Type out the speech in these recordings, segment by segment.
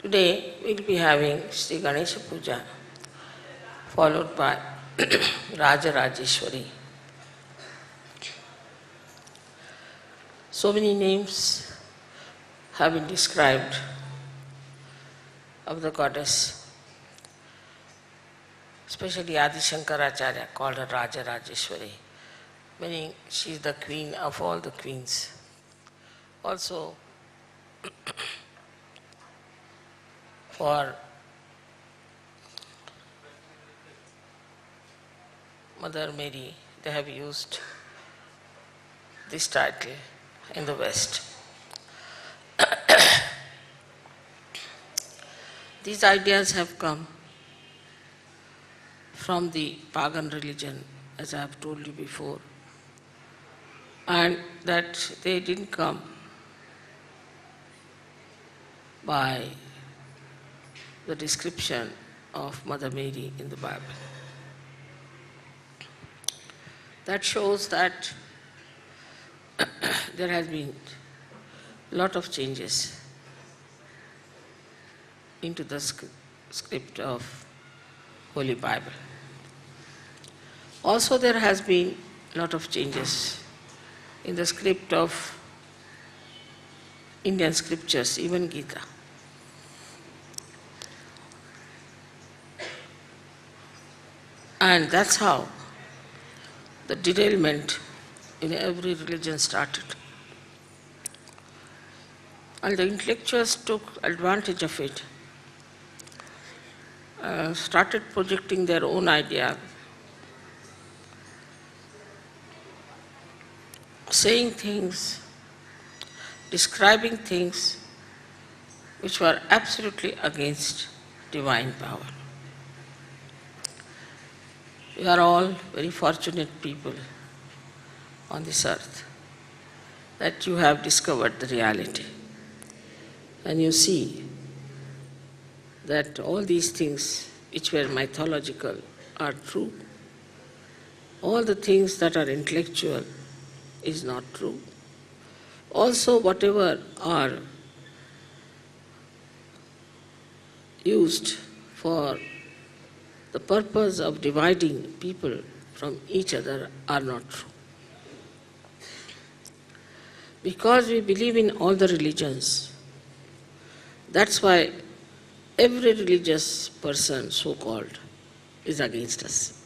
Today we'll be having Sri Ganesha Puja, followed by Raja Rajeshwari. So many names have been described of the goddess, especially Adi Shankaracharya called her Raja Rajeshwari, meaning she is the queen of all the queens. Also, for Mother Mary, they have used this title in the West. These ideas have come from the pagan religion, as I have told you before, and that they didn't come by the description of Mother Mary in the Bible. That shows that there has been a lot of changes into the script of Holy Bible. Also there has been a lot of changes in the script of Indian scriptures, even Gita. And that's how the derailment in every religion started. And the intellectuals took advantage of it, started projecting their own idea, saying things, describing things which were absolutely against divine power. We are all very fortunate people on this earth that you have discovered the reality. And you see that all these things which were mythological are true. All the things that are intellectual is not true. Also, whatever are used for the purpose of dividing people from each other are not true. Because we believe in all the religions, that's why every religious person, so-called, is against us.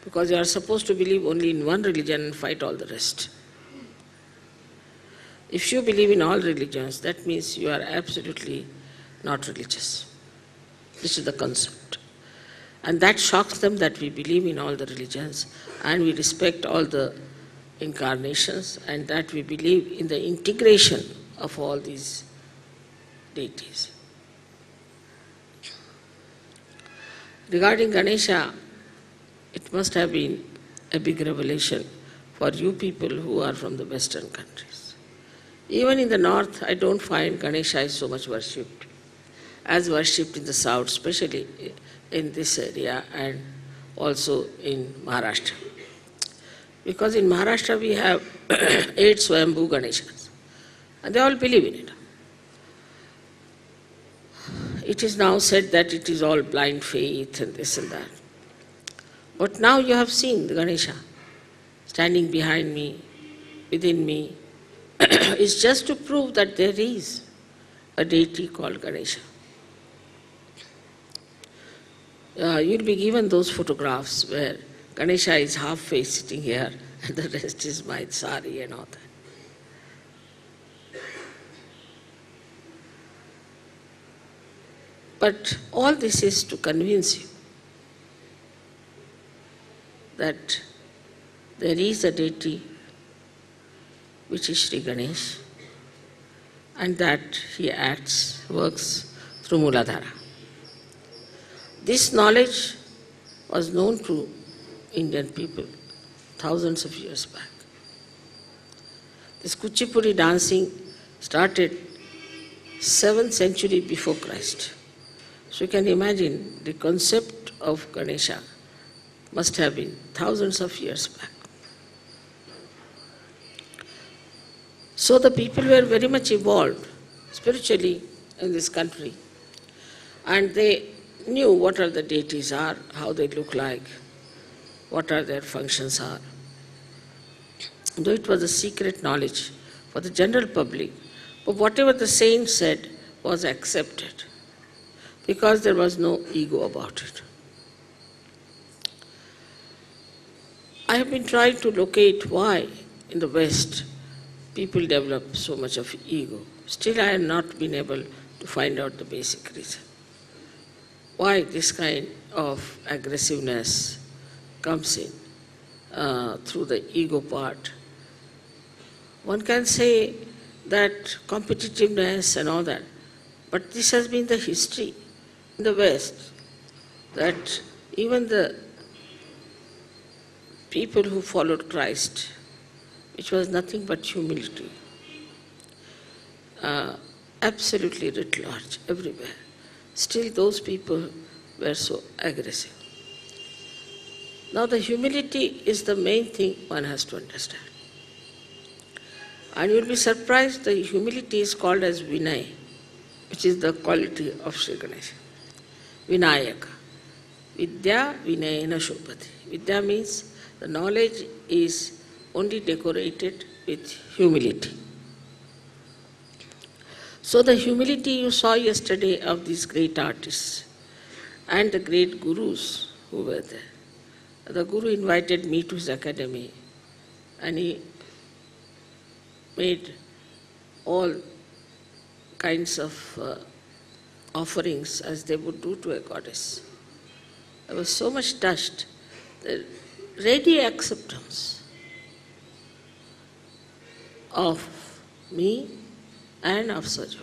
Because you are supposed to believe only in one religion and fight all the rest. If you believe in all religions, that means you are absolutely not religious. This is the concept. And that shocks them that we believe in all the religions and we respect all the incarnations and that we believe in the integration of all these deities. Regarding Ganesha, it must have been a big revelation for you people who are from the Western countries. Even in the north, I don't find Ganesha is so much worshipped as worshipped in the south, especially in this area and also in Maharashtra. Because in Maharashtra we have 8 Swayambhu Ganeshas and they all believe in it. It is now said that it is all blind faith and this and that. But now you have seen the Ganesha standing behind me, within me. It's just to prove that there is a deity called Ganesha. You'll be given those photographs where Ganesha is half face sitting here and the rest is my sari and all that. But all this is to convince you that there is a deity which is Sri Ganesh and that he works through Mooladhara. This knowledge was known to Indian people thousands of years back. This Kuchipudi dancing started 7th century before Christ. So you can imagine the concept of Ganesha must have been thousands of years back. So the people were very much evolved spiritually in this country And they knew what are the deities are, how they look like, what are their functions are. Though it was a secret knowledge for the general public, but whatever the saint said was accepted because there was no ego about it. I have been trying to locate why in the West people develop so much of ego. Still I have not been able to find out the basic reason. Why this kind of aggressiveness comes in through the ego part. One can say that competitiveness and all that, but this has been the history in the West, that even the people who followed Christ, which was nothing but humility, absolutely writ large, everywhere, still those people were so aggressive. Now the humility is the main thing one has to understand. And you will be surprised, the humility is called as Vinay, which is the quality of Sri Ganesha. Vinayaka. Vidya Vinayana Shobhati. Vidya means the knowledge is only decorated with humility. So the humility you saw yesterday of these great artists and the great gurus who were there. The guru invited me to his academy and he made all kinds of offerings as they would do to a goddess. I was so much touched. The ready acceptance of me and of Sajava.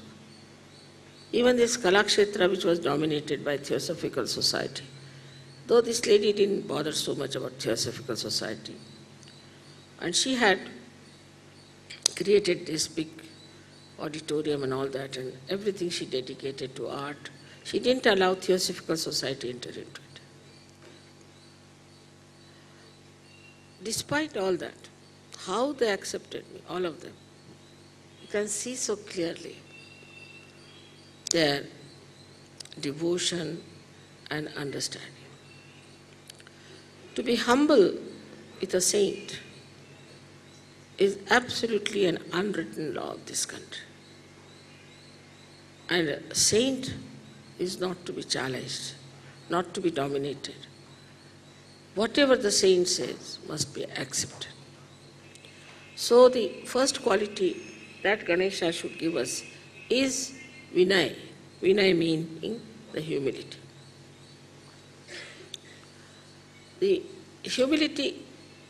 Even this Kalakshetra, which was dominated by Theosophical Society, though this lady didn't bother so much about Theosophical Society, and she had created this big auditorium and all that, and everything she dedicated to art. She didn't allow Theosophical Society enter into it. Despite all that, how they accepted me, all of them, you can see so clearly their devotion and understanding. To be humble with a saint is absolutely an unwritten law of this country. And a saint is not to be challenged, not to be dominated. Whatever the saint says must be accepted. So the first quality that Ganesha should give us is Vinay. Vinay meaning the humility. The humility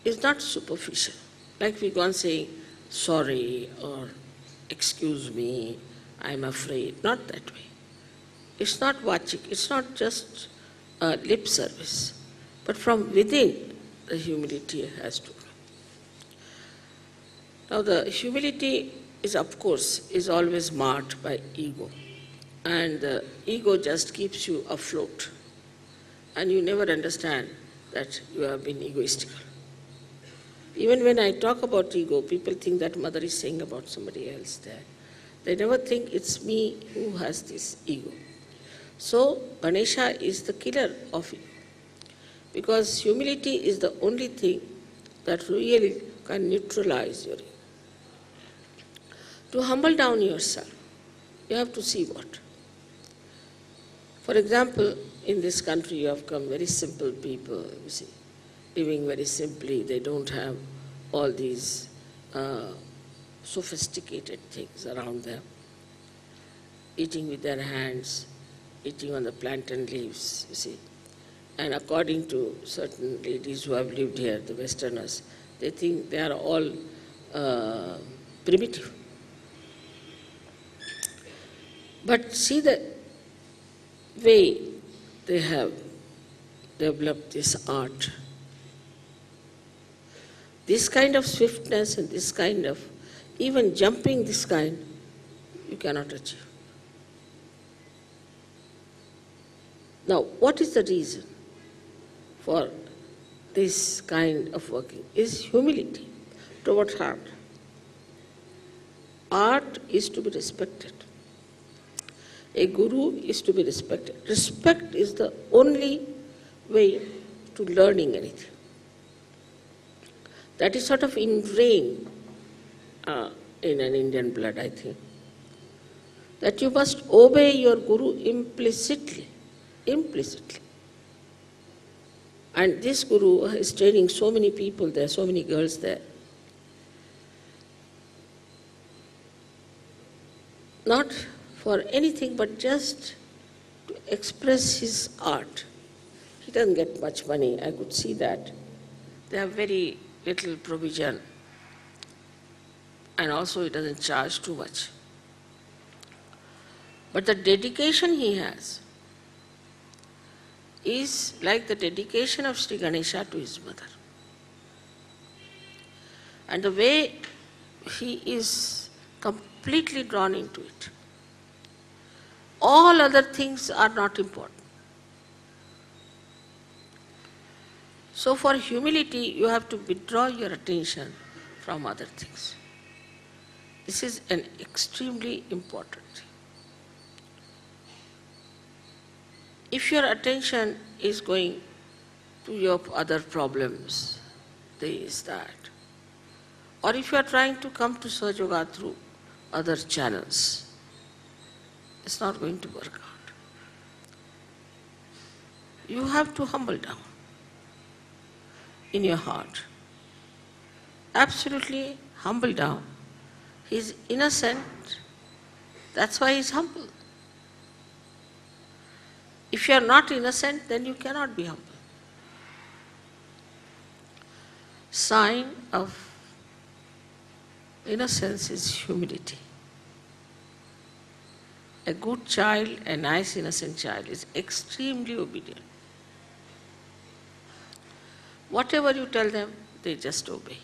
is not superficial. Like we go on saying, sorry or excuse me, I'm afraid. Not that way. It's not vachik, it's not just lip service. But from within, the humility has to come. Now the humility is, of course, is always marked by ego. And the ego just keeps you afloat. And you never understand that you have been egoistical. Even when I talk about ego, people think that mother is saying about somebody else there. They never think it's me who has this ego. So Ganesha is the killer of ego. Because humility is the only thing that really can neutralize your ego. To humble down yourself, you have to see what. For example, in this country you have come very simple people, you see, living very simply. They don't have all these sophisticated things around them. Eating with their hands, eating on the plantain leaves, you see. And according to certain ladies who have lived here, the Westerners, they think they are all primitive. But see the way they have developed this art. This kind of swiftness and this kind of, even jumping this kind, you cannot achieve. Now, what is the reason for this kind of working? Is humility towards art. Art is to be respected. A guru is to be respected. Respect is the only way to learning anything. That is sort of ingrained in an Indian blood, I think. That you must obey your guru implicitly. Implicitly. And this guru is training so many people there, so many girls there. Not for anything but just to express his art. He doesn't get much money, I could see that. They have very little provision, and also he doesn't charge too much. But the dedication he has is like the dedication of Sri Ganesha to his mother. And the way he is completely drawn into it. All other things are not important. So for humility, you have to withdraw your attention from other things. This is an extremely important thing. If your attention is going to your other problems, this, that, or if you are trying to come to Sahaja Yoga through other channels, it's not going to work out. You have to humble down in your heart. Absolutely humble down. He's innocent, that's why he's humble. If you are not innocent, then you cannot be humble. Sign of innocence is humility. A good child, a nice innocent child, is extremely obedient. Whatever you tell them, they just obey.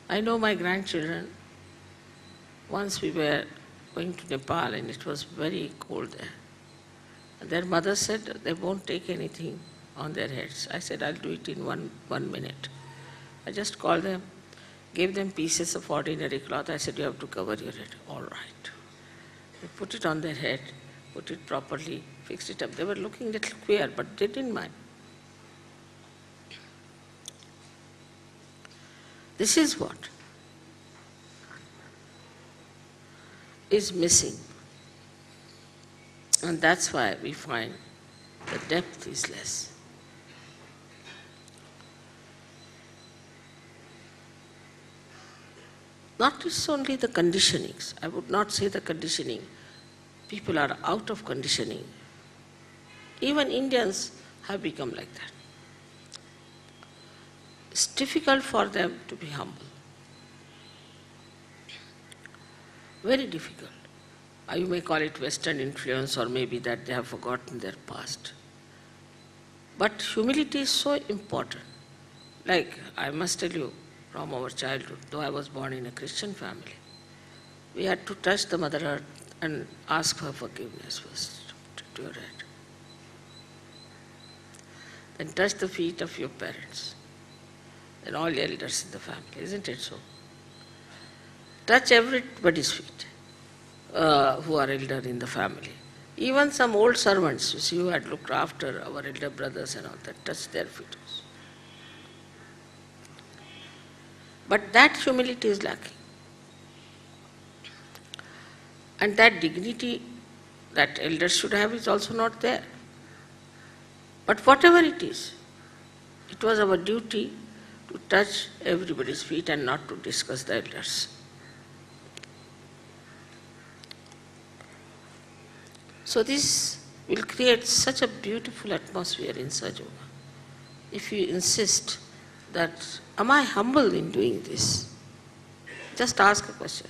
I know my grandchildren, once we were going to Nepal and it was very cold there. And their mother said they won't take anything on their heads. I said, I'll do it in one minute. I just called them, gave them pieces of ordinary cloth. I said, you have to cover your head. All right. They put it on their head, put it properly, fixed it up. They were looking a little queer, but they didn't mind. This is what is missing. And that's why we find the depth is less. Not just only the conditionings. I would not say the conditioning. People are out of conditioning. Even Indians have become like that. It's difficult for them to be humble. Very difficult. You may call it Western influence, or maybe that they have forgotten their past. But humility is so important. Like, I must tell you, from our childhood, though I was born in a Christian family, we had to touch the Mother Earth and ask for forgiveness first to your head. Then touch the feet of your parents and all elders in the family, isn't it so? Touch everybody's feet who are elder in the family. Even some old servants, you see, who had looked after our elder brothers and all that, touch their feet also. But that humility is lacking. And that dignity that elders should have is also not there. But whatever it is, it was our duty to touch everybody's feet and not to discuss the elders. So this will create such a beautiful atmosphere in Sahaja Yoga. If you insist that, am I humble in doing this? Just ask a question.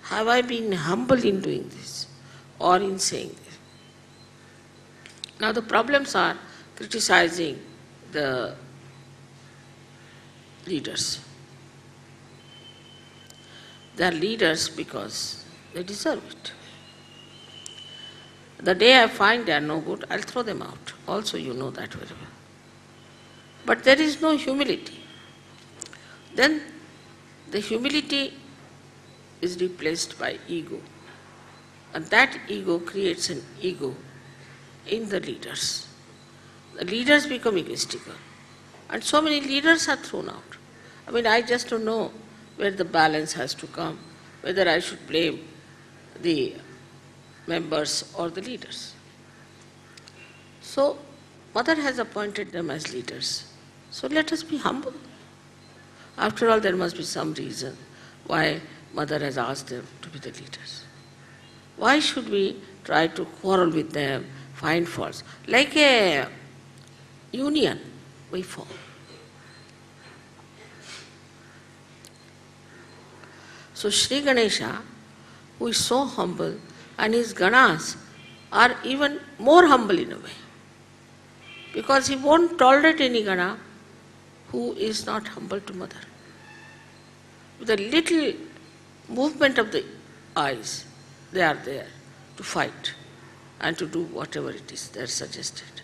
Have I been humble in doing this or in saying this? Now the problems are criticizing the leaders. They are leaders because they deserve it. The day I find they are no good, I'll throw them out. Also, you know that very well. But there is no humility. Then the humility is replaced by ego. And that ego creates an ego in the leaders. The leaders become egoistical. And so many leaders are thrown out. I mean, I just don't know where the balance has to come, whether I should blame the members or the leaders. So, Mother has appointed them as leaders. So let us be humble. After all, there must be some reason why Mother has asked them to be the leaders. Why should we try to quarrel with them, find faults? Like a union, we form. So Sri Ganesha, who is so humble, and his Ganas are even more humble in a way, because he won't tolerate any Gana who is not humble to Mother. With a little movement of the eyes, they are there to fight and to do whatever it is they are suggested.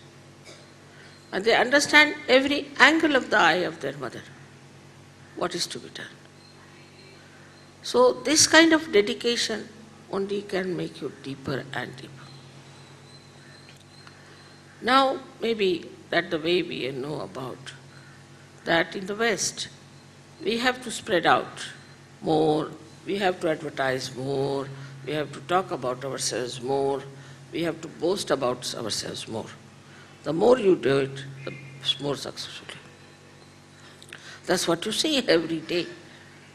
And they understand every angle of the eye of their mother, what is to be done. So this kind of dedication only can make you deeper and deeper. Now maybe that the way we know about that in the West, we have to spread out more, we have to advertise more, we have to talk about ourselves more, we have to boast about ourselves more. The more you do it, the more successfully. That's what you see every day.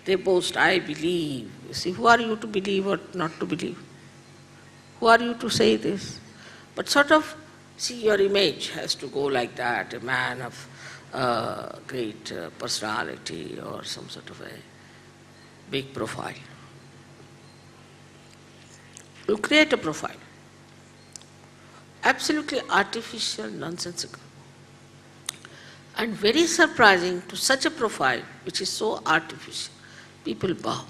They boast, I believe. You see, who are you to believe or not to believe? Who are you to say this? But sort of, see, your image has to go like that, a man of great personality or some sort of a big profile. You create a profile. Absolutely artificial, nonsensical. And very surprising, to such a profile, which is so artificial, people bow.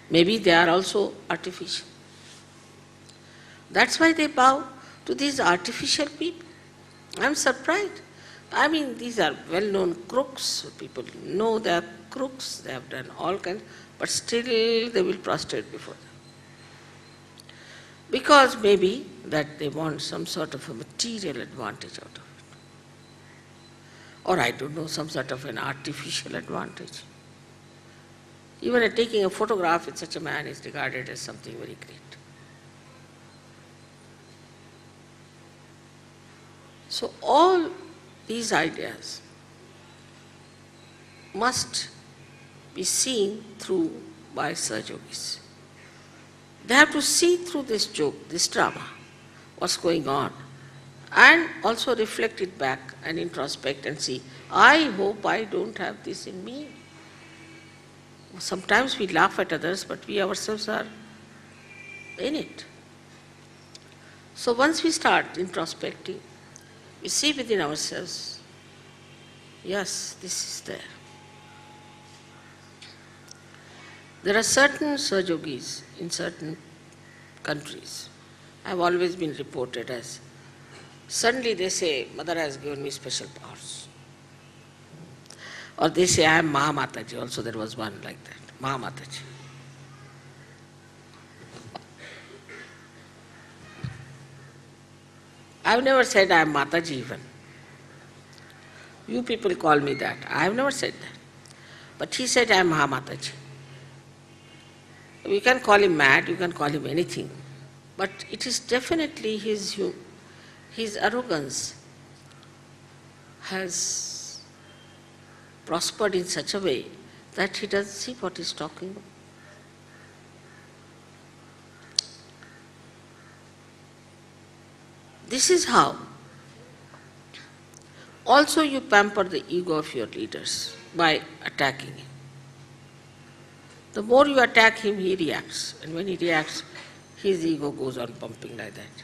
Maybe they are also artificial. That's why they bow to these artificial people. I'm surprised. I mean, these are well-known crooks. People know they are crooks. They have done all kinds, but still they will prostrate before them. Because maybe that they want some sort of a material advantage out of it. Or I don't know, some sort of an artificial advantage. Even taking a photograph with such a man is regarded as something very great. So all these ideas must be seen through by Sahajogis. They have to see through this joke, this drama, what's going on, and also reflect it back and introspect and see, I hope I don't have this in me. Sometimes we laugh at others, but we ourselves are in it. So once we start introspecting, we see within ourselves, yes, this is there. There are certain Sahajogis in certain countries, have always been reported as, suddenly they say, Mother has given me special powers. Or they say, I am Mahamataji. Also there was one like that, Mahamataji. I have never said I am Mataji even. You people call me that. I have never said that. But he said I am Mahamataji. You can call him mad, you can call him anything. But it is definitely his arrogance has prospered in such a way that he doesn't see what he's talking about. This is how also you pamper the ego of your leaders by attacking him. The more you attack him, he reacts. And when he reacts, his ego goes on pumping like that.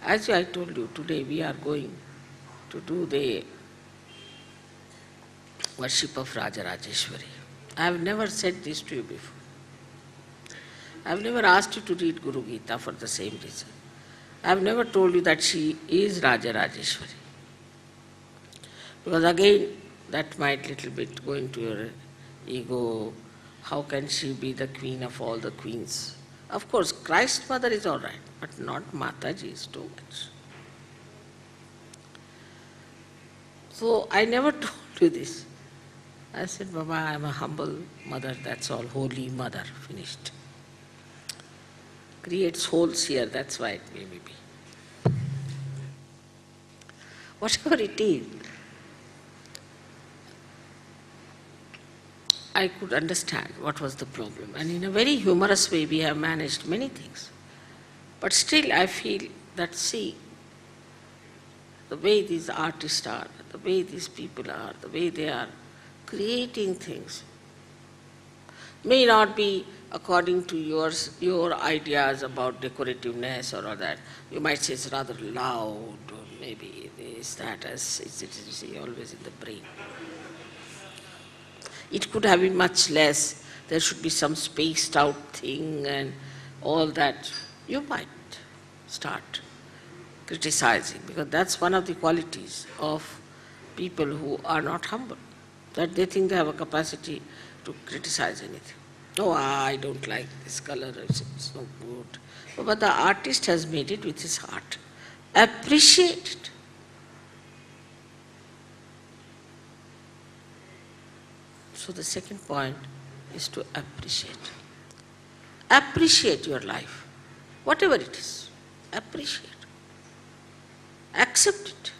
As I told you, today we are going to do the worship of Rajarajeshwari. I have never said this to you before. I have never asked you to read Guru Gita for the same reason. I have never told you that she is Rajarajeshwari. Because again, that might little bit go into your ego. How can she be the queen of all the queens? Of course, Christ mother is all right, but not Mataji is too much. So I never told you this. I said, Baba, I am a humble mother, that's all, holy mother, finished. Creates holes here, that's why it may be. Whatever it is, I could understand what was the problem. And in a very humorous way, we have managed many things. But still, I feel that, see, the way these artists are, the way these people are, the way they are creating things, may not be according to your ideas about decorativeness or all that. You might say it's rather loud, or maybe this, that, as it is always in the brain. It could have been much less. There should be some spaced out thing and all that. You might start criticizing, because that's one of the qualities of people who are not humble, that they think they have a capacity to criticize anything. Oh, I don't like this color, it's no good. But the artist has made it with his heart. Appreciate it. So the second point is to appreciate. Appreciate your life, whatever it is. Appreciate. Accept it.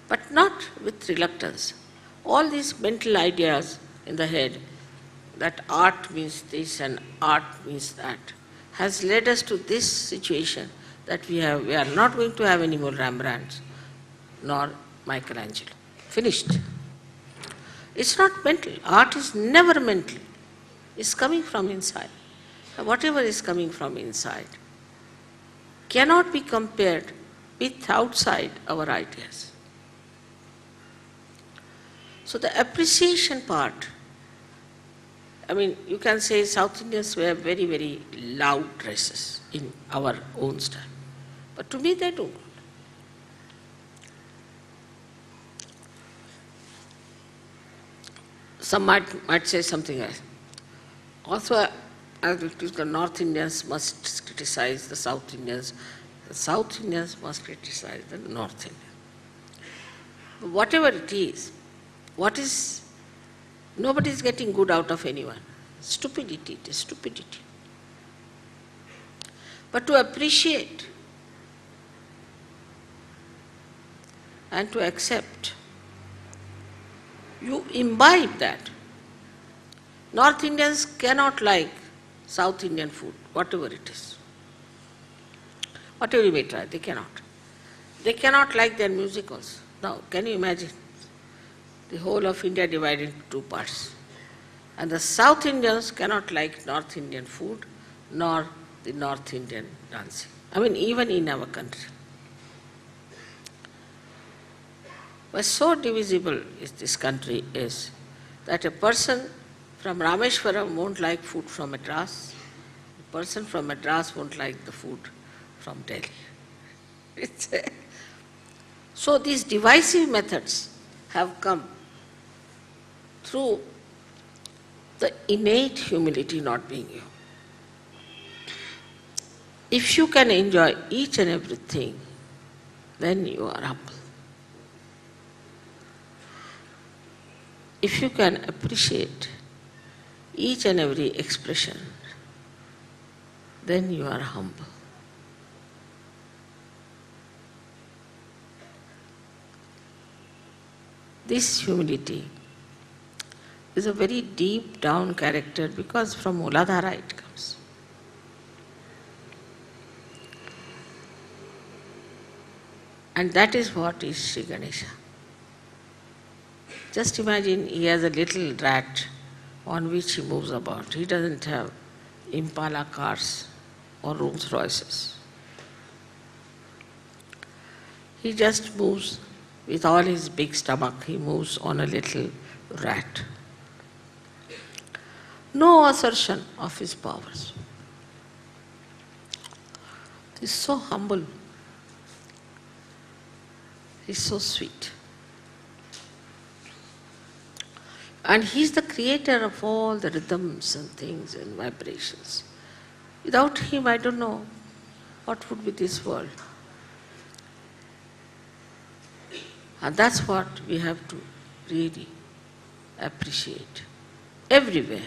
But not with reluctance. All these mental ideas in the head, that art means this and art means that, has led us to this situation that we are not going to have any more Rembrandts nor Michelangelo. Finished. It's not mental. Art is never mental. It's coming from inside. And whatever is coming from inside cannot be compared with outside our ideas. So the appreciation part, I mean, you can say South Indians wear very, very loud dresses in our own style. But to me they don't. Some might say something else. Also, the North Indians must criticize the South Indians. The South Indians must criticize the North Indians. Whatever it is, nobody is getting good out of anyone. Stupidity, it is stupidity. But to appreciate and to accept, you imbibe that. North Indians cannot like South Indian food, whatever it is. Whatever you may try, they cannot. They cannot like their musicals. Now, can you imagine? The whole of India divided into two parts. And the South Indians cannot like North Indian food, nor the North Indian dancing. I mean, even in our country. But so divisible is this country is that a person from Rameshwaram won't like food from Madras, a person from Madras won't like the food from Delhi. So these divisive methods have come through the innate humility not being you. If you can enjoy each and everything, then you are humble. If you can appreciate each and every expression, then you are humble. This humility is a very deep down character because from Muladhara it comes. And that is what is Sri Ganesha. Just imagine he has a little rat on which he moves about. He doesn't have Impala cars or Rolls Royces. He just moves with all his big stomach, he moves on a little rat. No assertion of his powers. He's so humble. He's so sweet. And he's the creator of all the rhythms and things and vibrations. Without him, I don't know what would be this world. And that's what we have to really appreciate everywhere.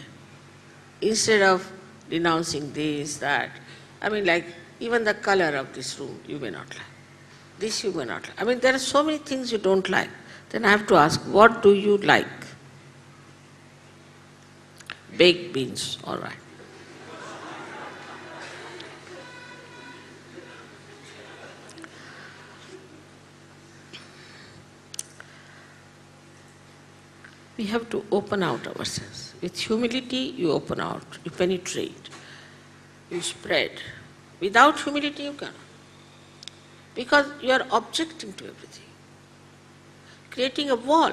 Instead of denouncing this, that, I mean, like even the color of this room, you may not like. This you may not like. I mean, there are so many things you don't like. Then I have to ask, what do you like? Baked beans, all right. We have to open out ourselves. With humility, you open out, you penetrate, you spread. Without humility, you cannot. Because you are objecting to everything, creating a wall.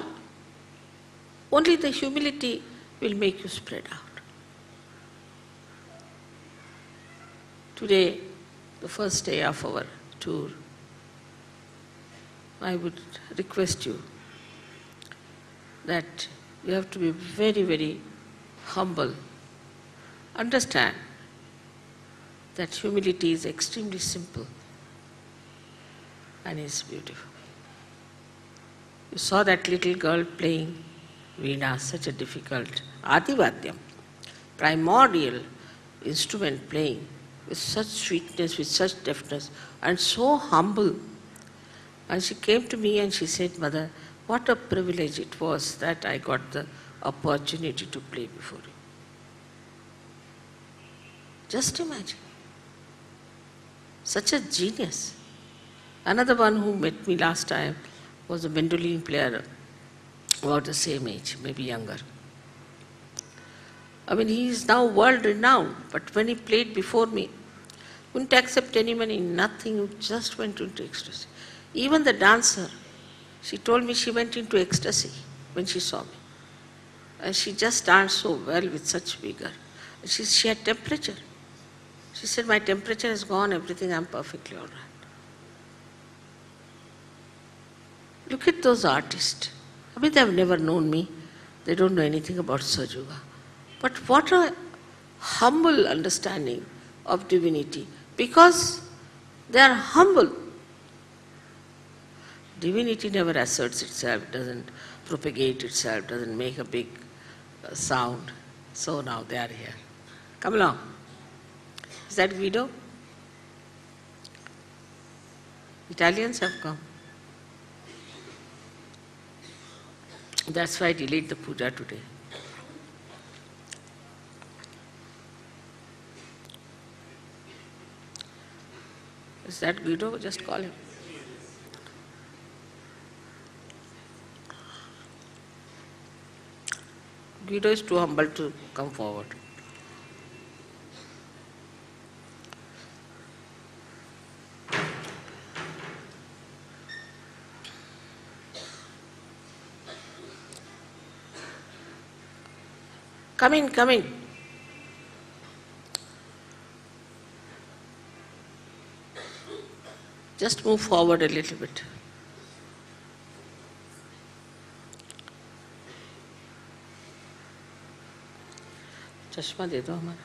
Only the humility will make you spread out. Today, the first day of our tour, I would request you that you have to be very, very humble. Understand that humility is extremely simple and is beautiful. You saw that little girl playing veena, such a difficult adivadyam, primordial instrument playing with such sweetness, with such deftness, and so humble. And she came to me and she said, Mother, what a privilege it was that I got the opportunity to play before you. Just imagine. Such a genius. Another one who met me last time was a mandolin player, about the same age, maybe younger. I mean, he is now world renowned, but when he played before me, wouldn't accept any money, nothing, just went into ecstasy. Even the dancer, she told me she went into ecstasy when she saw me. And she just danced so well with such vigor. She had temperature. She said, my temperature has gone, everything, I'm perfectly all right. Look at those artists. I mean, they have never known me. They don't know anything about Sahaja. But what a humble understanding of divinity. Because they are humble. Divinity never asserts itself, doesn't propagate itself, doesn't make a big sound. So now they are here. Come along. Is that Guido? Italians have come. That's why I delayed the puja today. Is that Guido? Just call him. Guido is too humble to come forward. Come in, come in. Just move forward a little bit. चश्मा दे दो हमारा.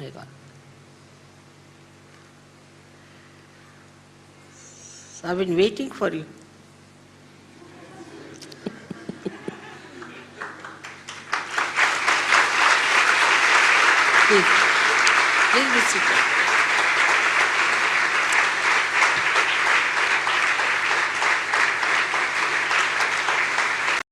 एक बार. So I've been waiting for you. Please be seated.